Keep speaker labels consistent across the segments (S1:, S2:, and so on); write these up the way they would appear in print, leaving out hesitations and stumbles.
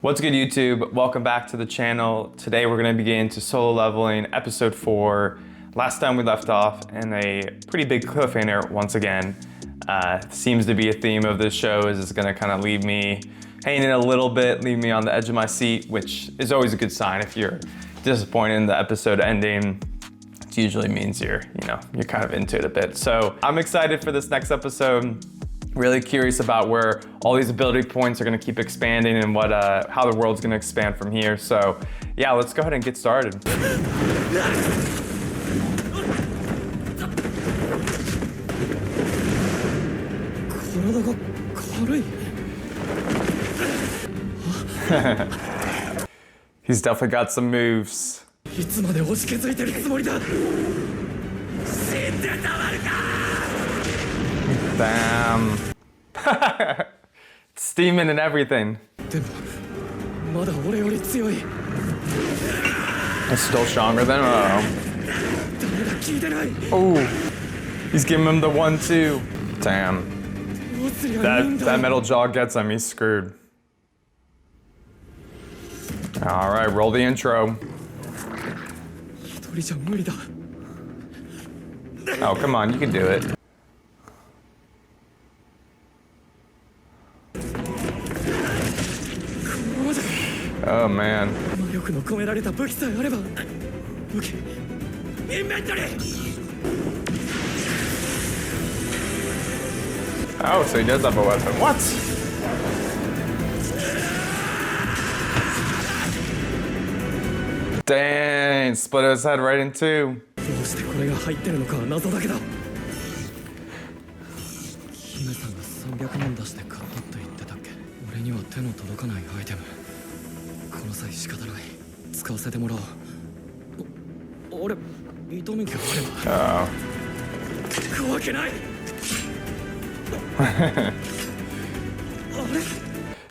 S1: What's good, YouTube? Welcome back to the channel. Today we're going to begin into solo leveling episode 4. Last time we left off in a pretty big cliffhanger once again. Seems to be a theme of this show is it's going to kind of leave me hanging a little bit, leave me on the edge of my seat, which is always a good sign. If you're disappointed in the episode ending, it usually means you're kind of into it a bit. So I'm excited for this next episode. Really curious about where all these ability points are going to keep expanding and how the world's going to expand from here. So yeah, let's go ahead and get started. He's definitely got some moves. Damn. Steaming and everything. It's still stronger than Oh, he's giving him the 1-2. Damn. That metal jaw gets him, he's screwed. All right, roll the intro. Oh, come on, you can do it. Oh man. Oh, so he does have a weapon. What? Dang, split his head right in two.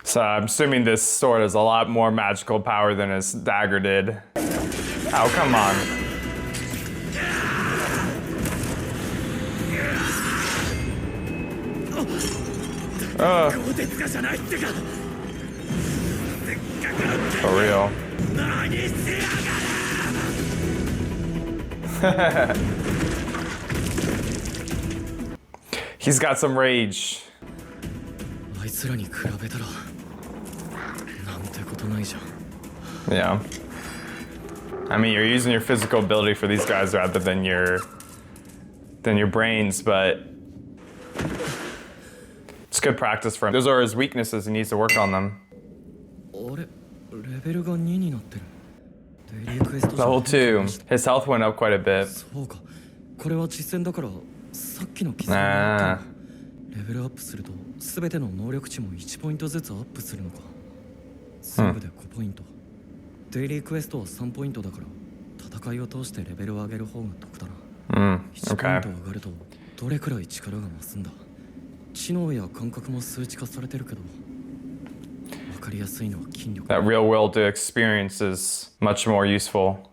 S1: So I'm assuming this sword has a lot more magical power than his dagger did. Oh, come on. For real. He's got some rage. Yeah. I mean, you're using your physical ability for these guys rather than your brains, but it's good practice for him. Those are his weaknesses. He needs to work on them. Level 2. His health went up quite a bit. Ah. Okay. That real world experience is much more useful.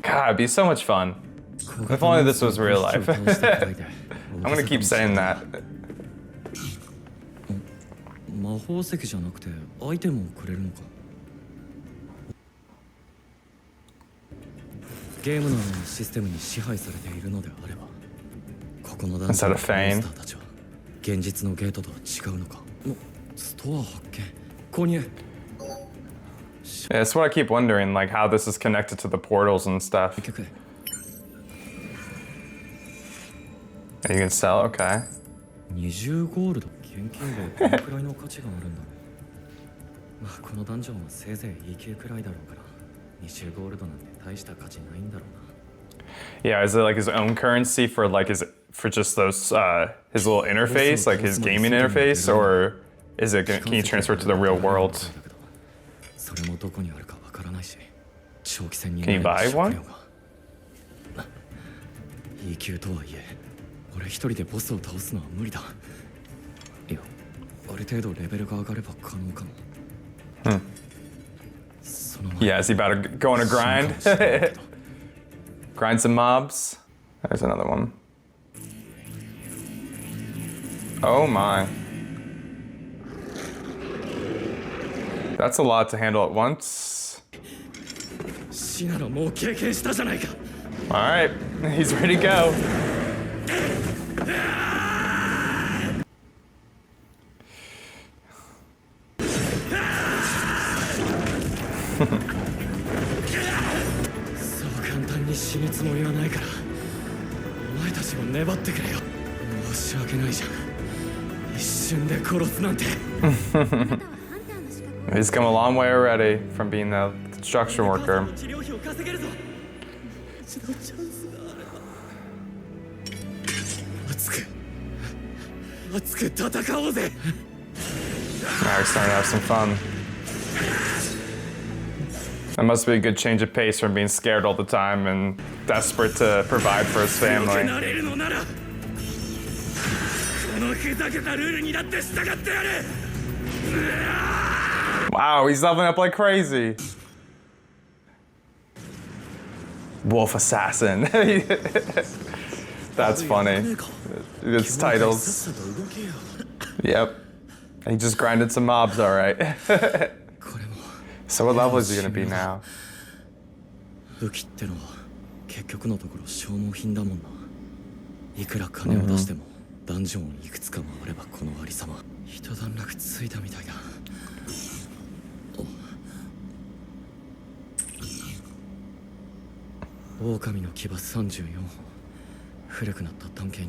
S1: God, it'd be so much fun. If only this was real life. I'm gonna keep saying that. Instead of Fane. Yeah, that's what I keep wondering, like how this is connected to the portals and stuff. And you can sell, okay. Yeah, is it like his own currency for like just those his little interface, like his gaming interface, or is it can you transfer it to the real world? Can you buy one? Yeah, is he about to go on a grind? Grind some mobs. There's another one. Oh my. That's a lot to handle at once. Alright, he's ready to go. He's come a long way already from being a construction worker. Now we're starting to have some fun. That must be a good change of pace from being scared all the time and desperate to provide for his family. Wow, he's leveling up like crazy. Wolf Assassin. That's funny. It's titles. Yep. He just grinded some mobs, all right. So what level is he gonna be now?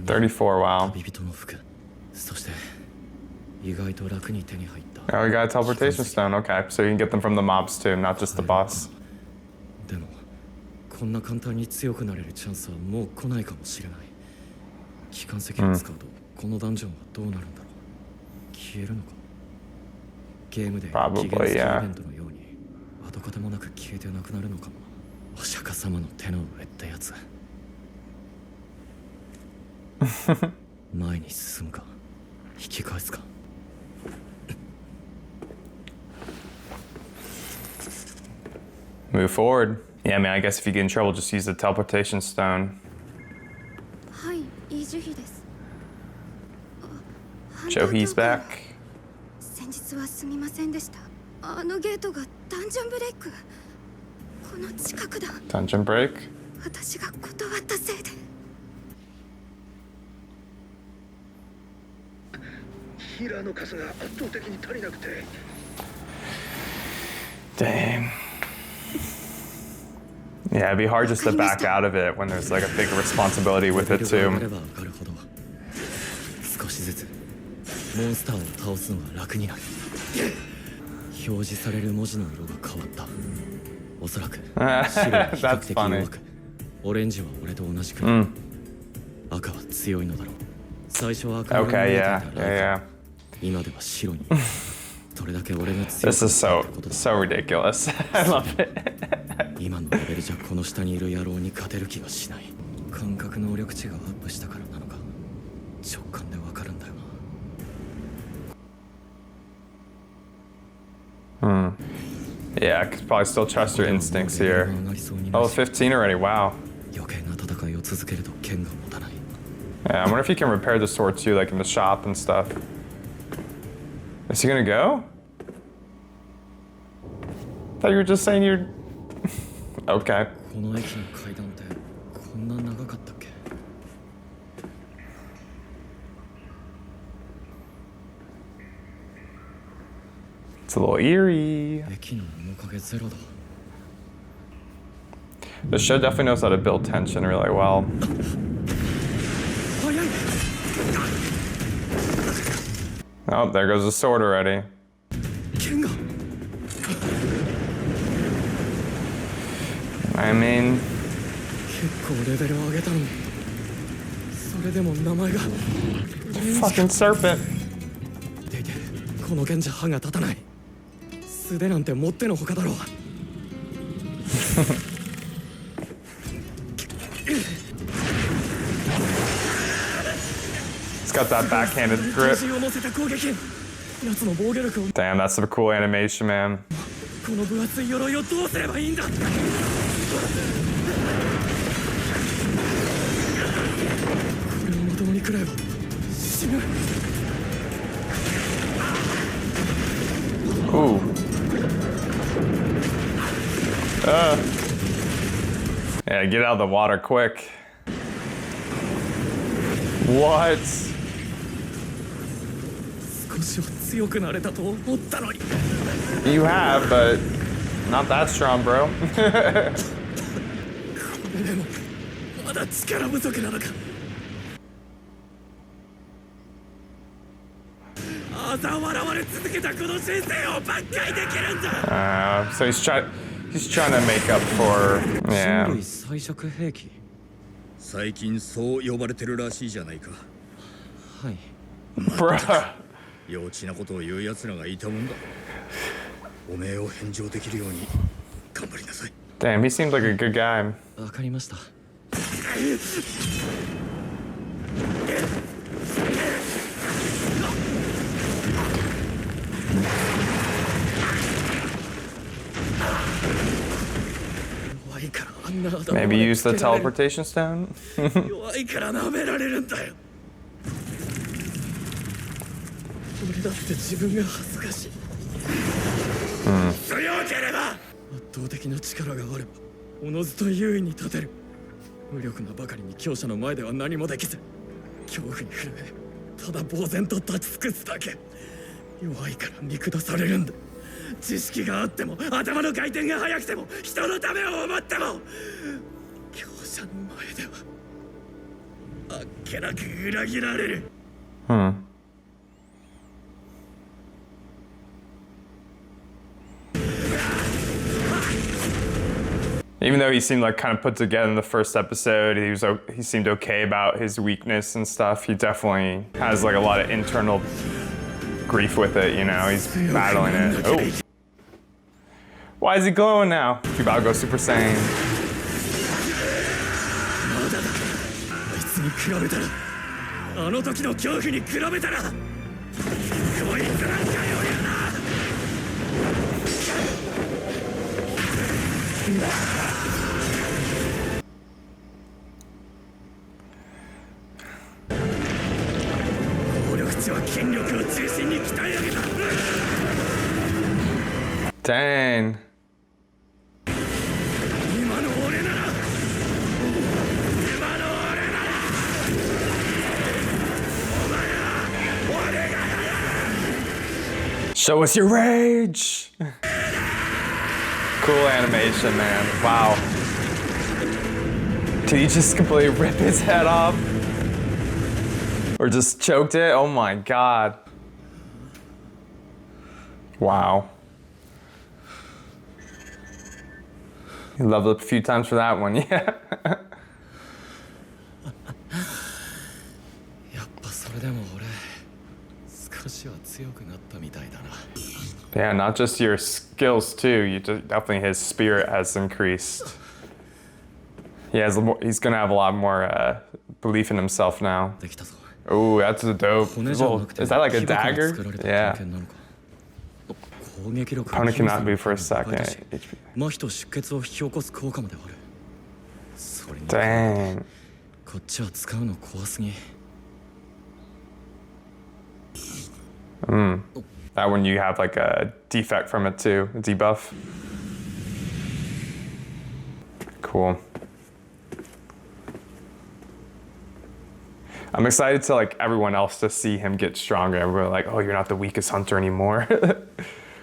S1: $34, wow. Oh, we got a teleportation stone, okay. So you can get them from the mobs too, not just the boss. Probably, yeah. Move forward. Yeah, I mean, I guess if you get in trouble, just use the teleportation stone. Johi's back. Dungeon break? Damn. Yeah, it'd be hard just to back out of it when there's like a big responsibility with it too. That's funny. Okay, yeah. This is so ridiculous. I love it. Yeah, I could probably still trust your instincts here. Oh, 15 already, wow. Yeah, I wonder if you can repair the sword too, like in the shop and stuff. Is he gonna go? I thought you were just saying you're... Okay. It's a little eerie. The show definitely knows how to build tension really well. Oh, there goes the sword already. I mean... Fucking serpent. It's got that backhanded grip. Damn, that's some cool animation, man.
S2: この分厚い鎧をどうすればいいんだ。これをまともに食らえば死ぬ。
S1: Ooh. Yeah, get out of the water quick. What?
S2: 少しは強くなれたと思ったのに。
S1: You have, but not that strong, bro.
S2: これでもまだ力不足なのか。嘲笑われ続けたこの人生を挽回できるんだ。
S1: So he's trying to make up for, yeah.
S2: 人類最弱兵器。最近そう呼ばれてるらしいじゃないか。はい。
S1: Bruh.
S2: 幼稚なことを言う奴らがいたもんだ。おめえを返上できるように頑張りなさい。
S1: Damn, he seems like a good guy.
S2: わかりました。
S1: Maybe use the teleportation stone?
S2: 弱いから舐められるんだよ。俺だって自分が恥ずかしい。強ければ圧倒的な力があればおのずと優位に立てる。無力なばかりに強者の前では何もできず恐怖に震えただ呆然と立ち尽くすだけ。弱いから見下されるんだ。知識があっても頭の回転が速くても人のためを思っても強者の前ではあっけなく裏切られる。
S1: Even though he seemed like kind of put together in the first episode, he seemed okay about his weakness and stuff. He definitely has like a lot of internal grief with it, you know. He's battling it. Oh, why is he glowing now? You about to go Super Saiyan.
S2: まだだ。あいつに比べたらあの時の恐怖に比べたらこいつなんかよりな。
S1: Dang. Show us your rage. Cool animation, man. Wow. Did he just completely rip his head off? Or just choked it? Oh my god. Wow. You leveled up a few times for that one, yeah. Yeah, not just your skills too. Definitely his spirit has increased. He's gonna have a lot more belief in himself now. Oh, that's a dope. Is that like a dagger? Yeah. Opponent cannot be for a second. Dang. That one you have like a defect from it too, a debuff. Cool. I'm excited to like everyone else to see him get stronger. Everyone like, oh, you're not the weakest hunter anymore.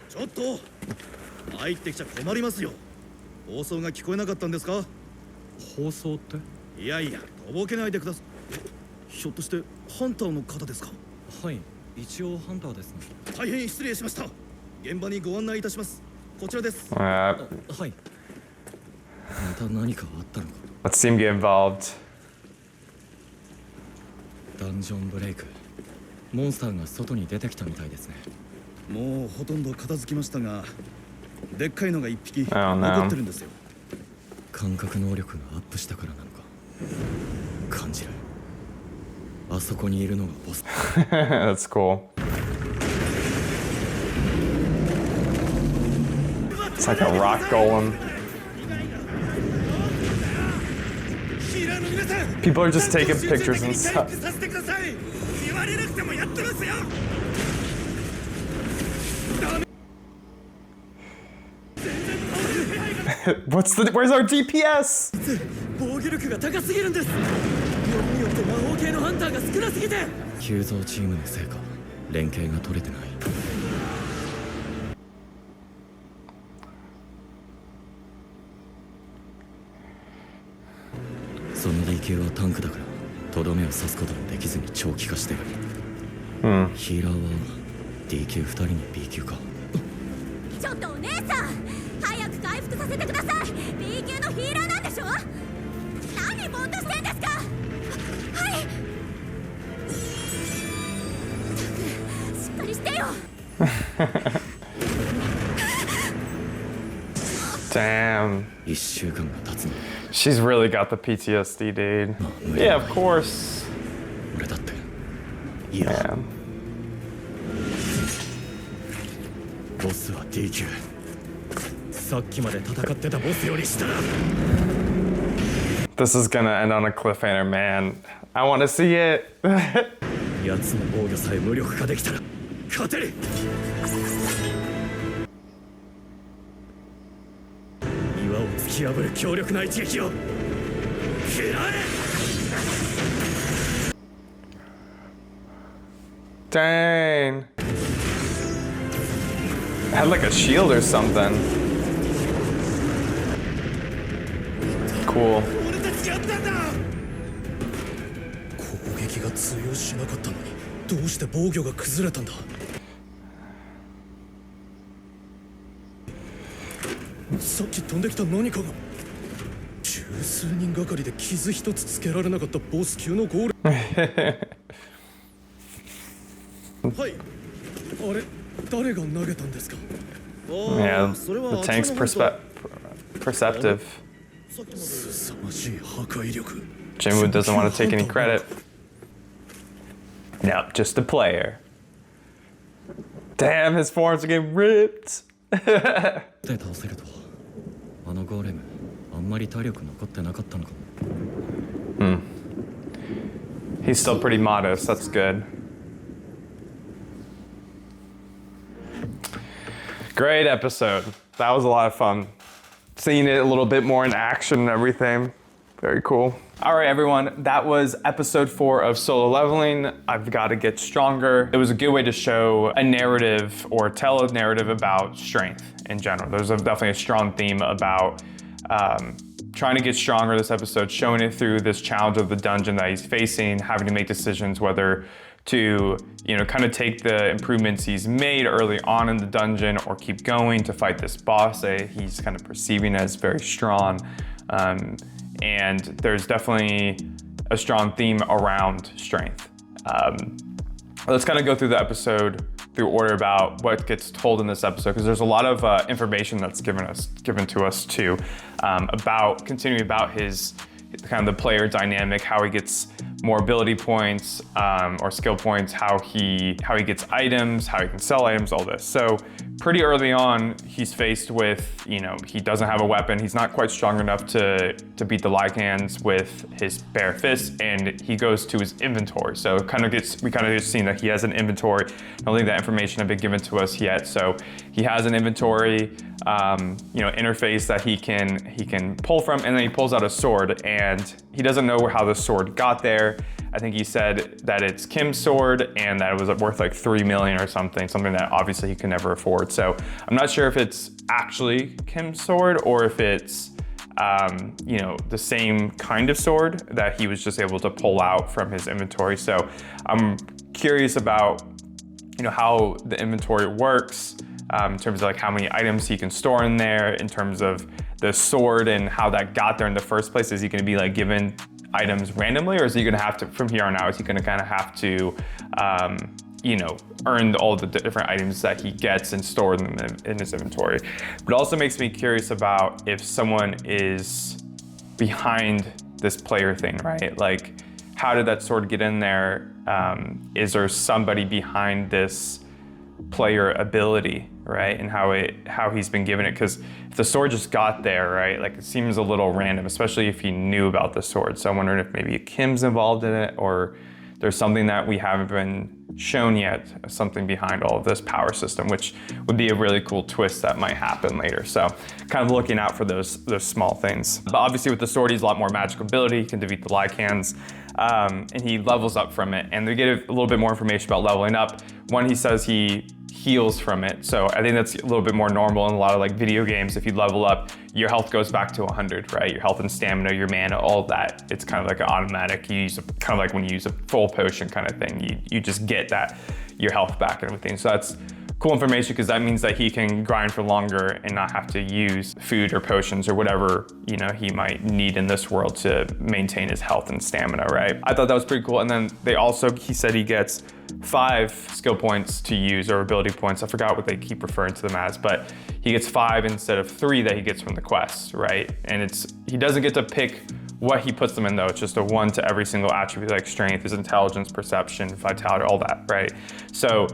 S2: ちょっと入ってきちゃ困りますよ。放送が聞こえなかったんですか？放送って？いやいや、とぼけないでください。ひょっとしてハンターの方ですか？はい、一応ハンターですね。大変失礼しました。現場にご案内いたします。こちらです。はい。また何かあったのか。
S1: Let's see him get involved.
S2: ダンジョンブレイク。モンスターが外に出てきたみたいですね。もうほとんど片付きましたが、でっかいのが一匹残ってるんですよ。感覚能力がアップしたからなのか感じる。あそこにいるのがボス。
S1: That's cool. It's like a rock golem. People are just taking pictures and stuff. Where's our DPS?
S2: 防御力が高すぎるんです。よりによって魔法系のハンターが少なすぎて。急増チームのせいか、連携が取れてない。その D 級はタンクだから、とどめを刺すこともできずに長期化してる。ヒーラーは D 級2人に B 級か。
S3: ちょっとお姉さん、早く回復させてください。 B 級のヒーラーなんでしょ。何ぼーっとしてんですか。はい、しっかりしてよ。
S1: Damn.
S2: 1週間が経つの。
S1: She's really got the PTSD, dude. Yeah, of course.
S2: 俺だって。いや。
S1: Yeah.
S2: ボスは D 級。さっきまで戦ってたボスよりしたら。
S1: This is gonna end on a cliffhanger, man. I want to see it.
S2: 奴の防御さえ無力化できたら勝てる。岩を突き破る強力な一撃を食らえ。
S1: Dang. It had like a shield or something. Cool.
S2: 俺たちやったんだ。攻撃が通用しなかったのにどうして防御が崩れたんだ。さっき飛んできた何かが。十数人がかりで傷一つつけられなかったボス級のゴール。はい。あれ、誰が投げたんですか。
S1: Yeah, the tank's perceptive.
S2: 凄まじい破壊力。
S1: Jinwoo doesn't want to take any credit. Nope, just a player. Damn, his forms are getting ripped.
S2: で倒せるとは、あのゴーレム、あんまり体力残ってなかったのかも。
S1: He's still pretty modest, that's good. Great episode. That was a lot of fun. Seeing it a little bit more in action and everything. Very cool. All right, everyone, that was episode 4 of Solo Leveling. I've got to get stronger. It was a good way to show a narrative or tell a narrative about strength in general. There's definitely a strong theme about trying to get stronger this episode, showing it through this challenge of the dungeon that he's facing, having to make decisions whether to, you know, kind of take the improvements he's made early on in the dungeon or keep going to fight this boss that he's kind of perceiving as very strong. And there's definitely a strong theme around strength. Let's kind of go through the episode through order about what gets told in this episode, because there's a lot of information that's given to us too, continuing about his kind of the player dynamic, how he gets more ability points or skill points, how he gets items, how he can sell items, all this. So pretty early on, he's faced with, you know, he doesn't have a weapon. He's not quite strong enough to beat the Lycans with his bare fists, and he goes to his inventory. So we kind of get seen that he has an inventory. I don't think that information had been given to us yet. So he has an inventory, interface that he can pull from, and then he pulls out a sword, and he doesn't know how the sword got there. I think he said that it's Kim's sword and that it was worth like 3 million or something that obviously he can never afford. So I'm not sure if it's actually Kim's sword or if it's the same kind of sword that he was just able to pull out from his inventory. So I'm curious about, how the inventory works in terms of like how many items he can store in there, in terms of the sword and how that got there in the first place. Is he going to be like given items randomly, or is he going to have to, from here on out, is he going to kind of have to, earn all the different items that he gets and store them in his inventory? But it also makes me curious about if someone is behind this player thing, right? Like, how did that sword get in there? Is there somebody behind this player ability, right? And how he's been given it. Because if the sword just got there, right, like it seems a little random, especially if he knew about the sword. So I'm wondering if maybe Kim's involved in it, or there's something that we haven't been shown yet, something behind all of this power system, which would be a really cool twist that might happen later. So kind of looking out for those small things. But obviously with the sword, he's a lot more magical ability. He can defeat the Lycans, and he levels up from it. And we get a little bit more information about leveling up. One, he says he heals from it. So I think that's a little bit more normal in a lot of like video games. If you level up, your health goes back to 100, right? Your health and stamina, your mana, all of that. It's kind of like an automatic. You use kind of like when you use a full potion kind of thing. You just get that, your health back and everything. So that's cool information, because that means that he can grind for longer and not have to use food or potions or whatever, you know, he might need in this world to maintain his health and stamina, right? I thought that was pretty cool. And then he said he gets 5 skill points to use, or ability points. I forgot what they keep referring to them as, but he gets 5 instead of 3 that he gets from the quest, right? And he doesn't get to pick what he puts them in though. It's just a 1 to every single attribute, like strength, his intelligence, perception, vitality, all that, right? So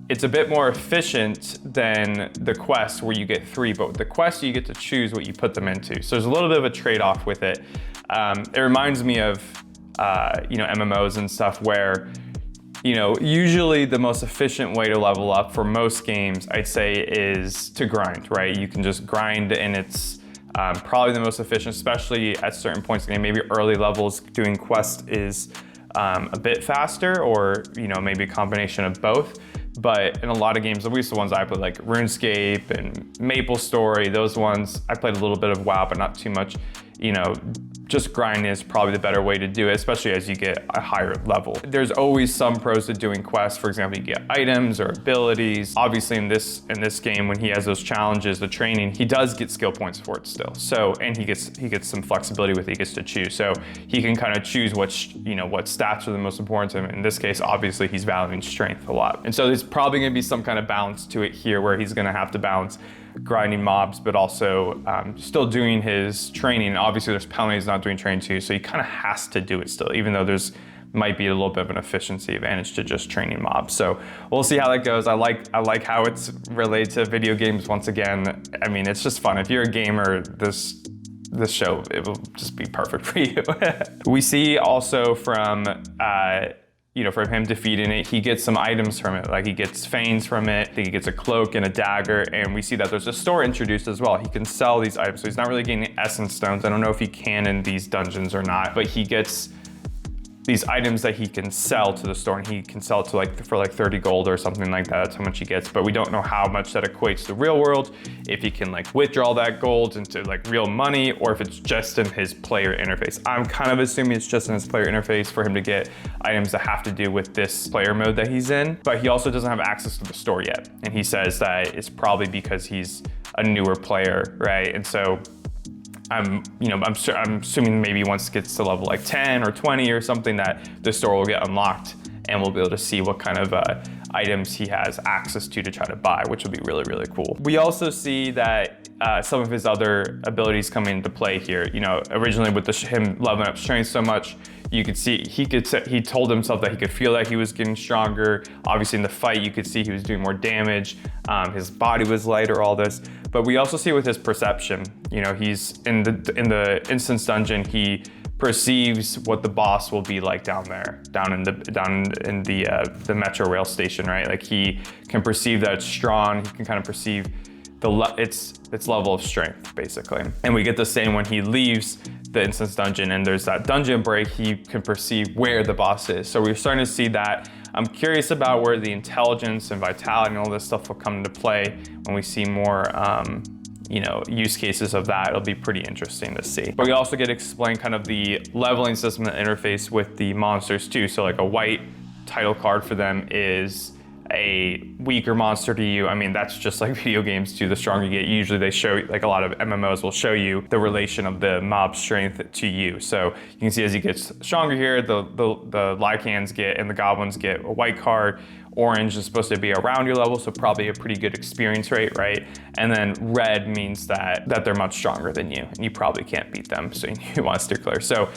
S1: it's a bit more efficient than the quest where you get 3, but with the quest you get to choose what you put them into. So there's a little bit of a trade-off with it. It reminds me of you know, MMOs and stuff where, you know, usually the most efficient way to level up for most games, I'd say, is to grind, right? You can just grind, and it's probably the most efficient, especially at certain points in the game. Maybe early levels doing quest is a bit faster, or, you know, maybe a combination of both. But in a lot of games, at least the ones I played, like RuneScape and MapleStory, those ones, I played a little bit of WoW, but not too much. You know, just grind is probably the better way to do it, especially as you get a higher level. There's always some pros to doing quests. For example, you get items or abilities. Obviously in this game, when he has those challenges, the training, he does get skill points for it still. So, and he gets some flexibility with it, he gets to choose. So he can kind of choose what stats are the most important to him. In this case, obviously he's valuing strength a lot. And so there's probably gonna be some kind of balance to it here, where he's gonna have to balance grinding mobs, but also still doing his training. Obviously there's penalties not doing training too, so he kind of has to do it still, even though there's might be a little bit of an efficiency advantage to just training mobs. So we'll see how that goes. I like how it's related to video games once again. I mean, it's just fun. If you're a gamer, this show, it will just be perfect for you. We see also from from him defeating it, he gets some items from it. Like he gets feigns from it, I think he gets a cloak and a dagger, and we see that there's a store introduced as well. He can sell these items, so he's not really getting essence stones. I don't know if he can in these dungeons or not, but he gets these items that he can sell to the store, and he can sell to for 30 gold or something like that. That's how much he gets, but we don't know how much that equates to the real world, if he can withdraw that gold into real money, or if it's just in his player interface. I'm kind of assuming it's just in his player interface for him to get items that have to do with this player mode that he's in, but he also doesn't have access to the store yet. And he says that it's probably because he's a newer player, right? And so I'm assuming maybe once it gets to level 10 or 20 or something, that the store will get unlocked and we'll be able to see what kind of items he has access to try to buy, which would be really, really cool. We also see that some of his other abilities come into play here. Originally with him leveling up strength so much, you could see he told himself that he could feel that he was getting stronger. Obviously in the fight, you could see he was doing more damage. His body was lighter, all this. But we also see with his perception, he's in the instance dungeon, he perceives what the boss will be like down in the metro rail station, right? He can perceive that it's strong. He can kind of perceive its level of strength, basically. And we get the same when he leaves the instance dungeon and there's that dungeon break, he can perceive where the boss is. So we're starting to see that. I'm curious about where the intelligence and vitality and all this stuff will come into play when we see more use cases of that. It'll be pretty interesting to see. But we also get to explain kind of the leveling system and interface with the monsters too. So a white title card for them is a weaker monster to you. I mean, that's just like video games too. The stronger you get, usually they show, a lot of MMOs will show you the relation of the mob strength to you. So you can see as he gets stronger here, the Lycans get and the goblins get a white card, Orange is supposed to be around your level, so probably a pretty good experience rate, right? And then red means that they're much stronger than you, and you probably can't beat them, so you want to steer clear. So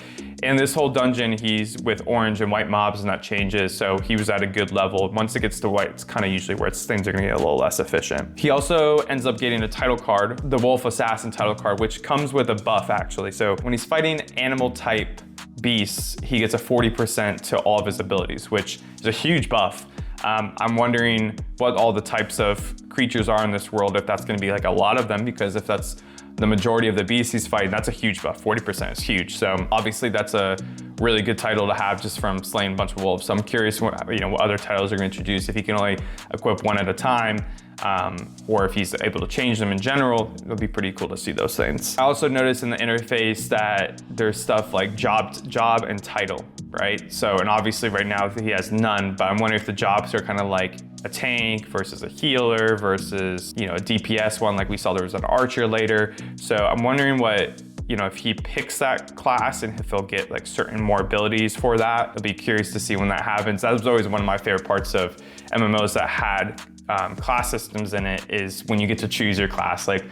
S1: in this whole dungeon, he's with orange and white mobs, and that changes, so he was at a good level. Once it gets to white, it's kind of usually where things are gonna get a little less efficient. He also ends up getting a title card, the Wolf Assassin title card, which comes with a buff, actually. So when he's fighting animal type beasts, he gets a 40% to all of his abilities, which is a huge buff. I'm wondering what all the types of creatures are in this world, if that's gonna be like a lot of them, because if that's the majority of the beasts he's fighting, that's a huge buff. 40% is huge. So obviously that's a really good title to have just from slaying a bunch of wolves. So I'm curious what other titles are gonna introduce, if he can only equip one at a time, or if he's able to change them in general. It'll be pretty cool to see those things. I also noticed in the interface that there's stuff like job and title, right? So, and obviously right now he has none, but I'm wondering if the jobs are kind of like a tank versus a healer versus, a DPS one, like we saw there was an archer later. So I'm wondering what, if he picks that class and if he'll get like certain more abilities for that. I'll be curious to see when that happens. That was always one of my favorite parts of MMOs that had class systems in it, is when you get to choose your class. Like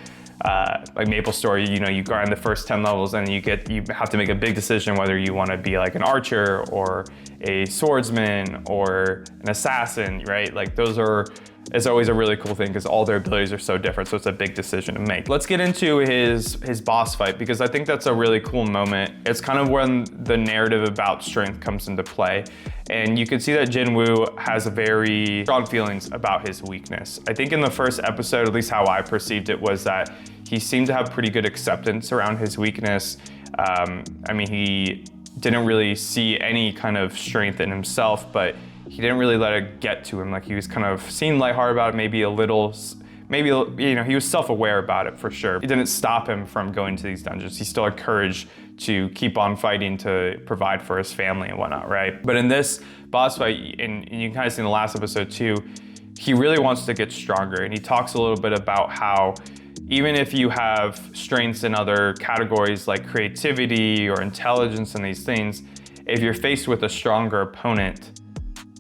S1: MapleStory, you grind the first 10 levels and you have to make a big decision whether you want to be like an archer or a swordsman or an assassin, right? Like it's always a really cool thing because all their abilities are so different, so it's a big decision to make. Let's get into his boss fight, because I think that's a really cool moment. It's kind of when the narrative about strength comes into play. And you can see that Jinwoo has very strong feelings about his weakness. I think in the first episode, at least how I perceived it, was that he seemed to have pretty good acceptance around his weakness. He didn't really see any kind of strength in himself, but he didn't really let it get to him. Like, he was kind of seemed lighthearted about it, maybe he was self-aware about it for sure. It didn't stop him from going to these dungeons. He still had courage to keep on fighting to provide for his family and whatnot, right? But in this boss fight, and you can kind of see in the last episode too, he really wants to get stronger. And he talks a little bit about how even if you have strengths in other categories like creativity or intelligence and these things, if you're faced with a stronger opponent,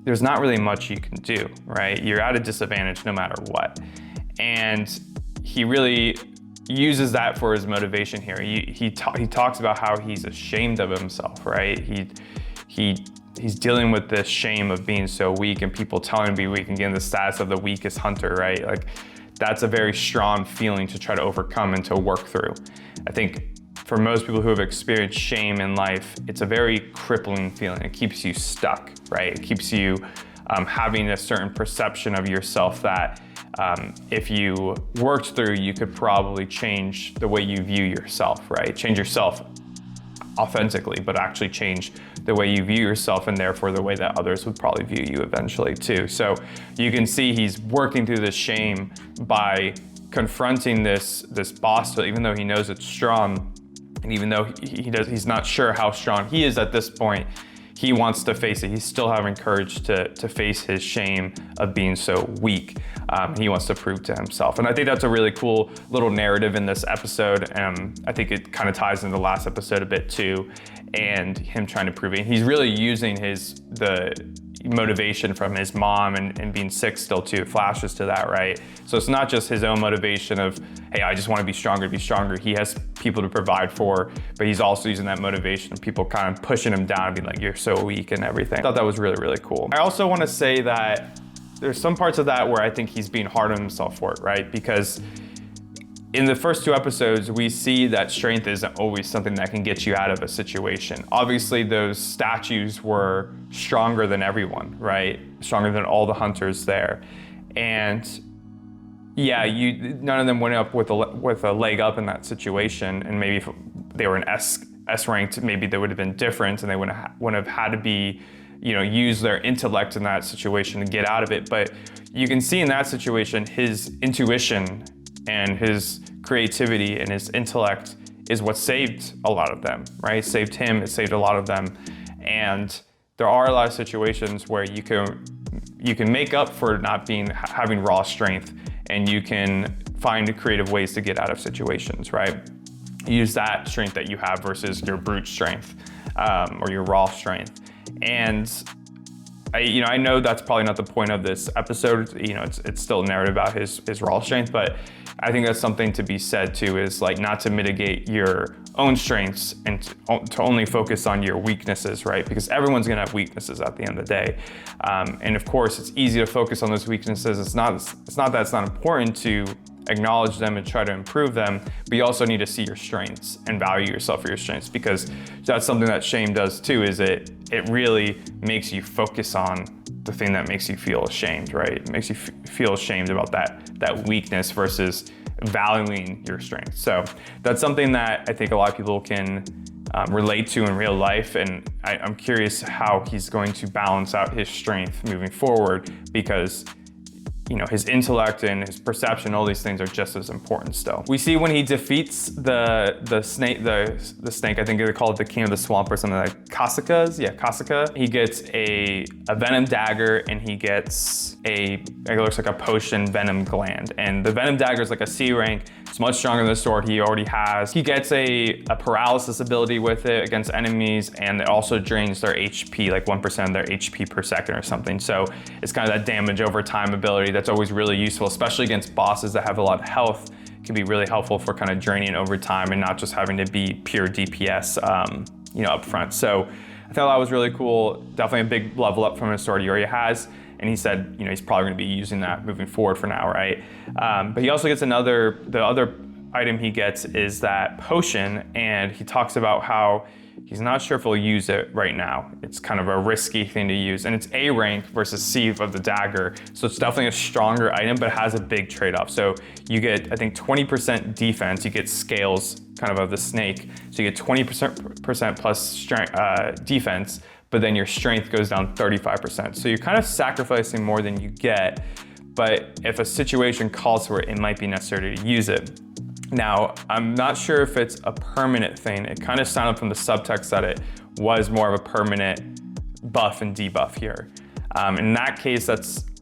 S1: there's not really much you can do, right? You're at a disadvantage no matter what. And he really uses that for his motivation here. He talks about how he's ashamed of himself, right? He's dealing with this shame of being so weak and people telling him to be weak and getting the status of the weakest hunter, right? Like, that's a very strong feeling to try to overcome and to work through. I think for most people who have experienced shame in life, it's a very crippling feeling. It keeps you stuck, right? It keeps you having a certain perception of yourself that if you worked through, you could probably change the way you view yourself, right? Change yourself authentically, but actually change the way you view yourself, and therefore the way that others would probably view you eventually too. So you can see he's working through this shame by confronting this boss, even though he knows it's strong, and even though he's not sure how strong he is at this point, he wants to face it. He's still having courage to face his shame of being so weak. He wants to prove to himself. And I think that's a really cool little narrative in this episode. I think it kind of ties into the last episode a bit too, and him trying to prove it. He's really using the motivation from his mom and being sick still too. It flashes to that, right? So it's not just his own motivation of, hey, I just want to be stronger. He has people to provide for, but he's also using that motivation of people kind of pushing him down and being like, you're so weak and everything. I thought that was really, really cool. I also want to say that there's some parts of that where I think he's being hard on himself for it, right? Because in the first two episodes, we see that strength isn't always something that can get you out of a situation. Obviously, those statues were stronger than everyone, right? Stronger than all the hunters there. And yeah, none of them went up with a leg up in that situation. And maybe if they were an S ranked, maybe they would have been different, and they wouldn't have had to be, use their intellect in that situation to get out of it. But you can see in that situation, his intuition and his creativity and his intellect is what saved a lot of them, right? It saved him, it saved a lot of them. And there are a lot of situations where you can make up for not having raw strength, and you can find creative ways to get out of situations, right? Use that strength that you have versus your brute strength or your raw strength. And I know that's probably not the point of this episode. It's still a narrative about his raw strength, but I think that's something to be said too, is like not to mitigate your own strengths and to only focus on your weaknesses, right? Because everyone's gonna have weaknesses at the end of the day. And of course, it's easy to focus on those weaknesses. It's not that it's not important to acknowledge them and try to improve them, but you also need to see your strengths and value yourself for your strengths, because that's something that shame does too, is it really makes you focus on the thing that makes you feel ashamed, right? It makes you feel ashamed about that weakness versus valuing your strengths. So that's something that I think a lot of people can relate to in real life, and I'm curious how he's going to balance out his strength moving forward, because his intellect and his perception, all these things are just as important still. We see when he defeats the snake, I think they call it the king of the swamp or something, like Kasuka's. Yeah, Kasuka. He gets a venom dagger, and he gets it looks like a potion venom gland. And the venom dagger is like a C rank. It's much stronger than the sword he already has. He gets a paralysis ability with it against enemies, and it also drains their HP, like 1% of their HP per second or something. So it's kind of that damage over time ability that's always really useful, especially against bosses that have a lot of health. It can be really helpful for kind of draining over time and not just having to be pure DPS, up front. So I thought that was really cool. Definitely a big level up from his sword he already has. And he said, he's probably going to be using that moving forward for now, right? But he also gets the other item he gets is that potion, and he talks about how he's not sure if he'll use it right now. It's kind of a risky thing to use, and it's A rank versus C of the dagger. So it's definitely a stronger item, but it has a big trade-off. So you get, I think, 20% defense. You get scales kind of the snake. So you get 20% plus strength, defense, but then your strength goes down 35%. So you're kind of sacrificing more than you get, but if a situation calls for it, it might be necessary to use it. Now, I'm not sure if it's a permanent thing. It kind of sounded from the subtext that it was more of a permanent buff and debuff here. In that case,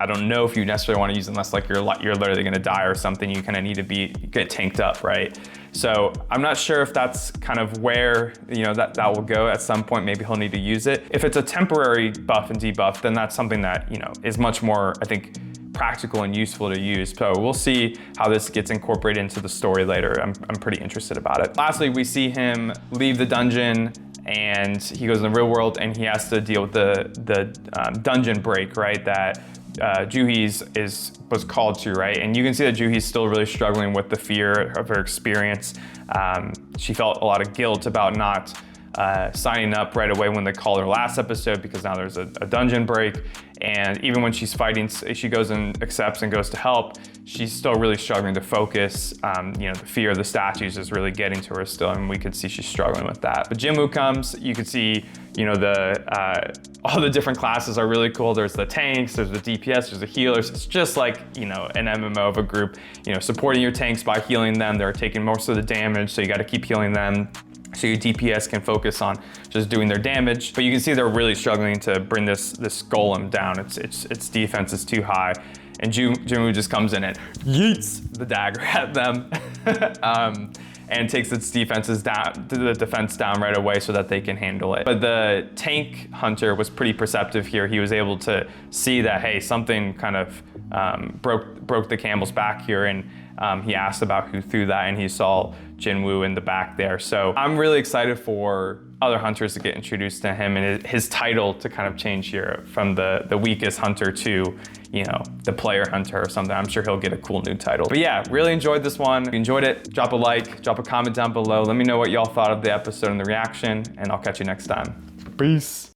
S1: I don't know if you necessarily want to use it unless like you're literally gonna die or something. You kind of need to get tanked up, right? So I'm not sure if that's kind of where that will go at some point. Maybe he'll need to use it. If it's a temporary buff and debuff, then that's something that is much more, I think, practical and useful to use. So we'll see how this gets incorporated into the story later. I'm pretty interested about it. Lastly, we see him leave the dungeon, and he goes in the real world, and he has to deal with the dungeon break, right? That Juhi's was called to, right? And you can see that Juhi's still really struggling with the fear of her experience. She felt a lot of guilt about not signing up right away when they called her last episode, because now there's a dungeon break. And even when she's fighting, she goes and accepts and goes to help, she's still really struggling to focus. The fear of the statues is really getting to her still, and we could see she's struggling with that. But Jinwoo comes, you can see, all the different classes are really cool. There's the tanks, there's the DPS, there's the healers. It's just like, an MMO of a group, supporting your tanks by healing them. They're taking most of the damage, so you got to keep healing them, so your DPS can focus on just doing their damage. But you can see they're really struggling to bring this golem down. Its defense is too high. And Jinwoo just comes in and yeets the dagger at them and takes its defense down right away so that they can handle it. But the tank hunter was pretty perceptive here. He was able to see that, hey, something kind of broke the camel's back here, and he asked about who threw that, and he saw Jinwoo in the back there. So I'm really excited for other hunters to get introduced to him, and his title to kind of change here from the weakest hunter to, the player hunter or something. I'm sure he'll get a cool new title. But yeah, really enjoyed this one. If you enjoyed it, drop a like, drop a comment down below. Let me know what y'all thought of the episode and the reaction, and I'll catch you next time. Peace.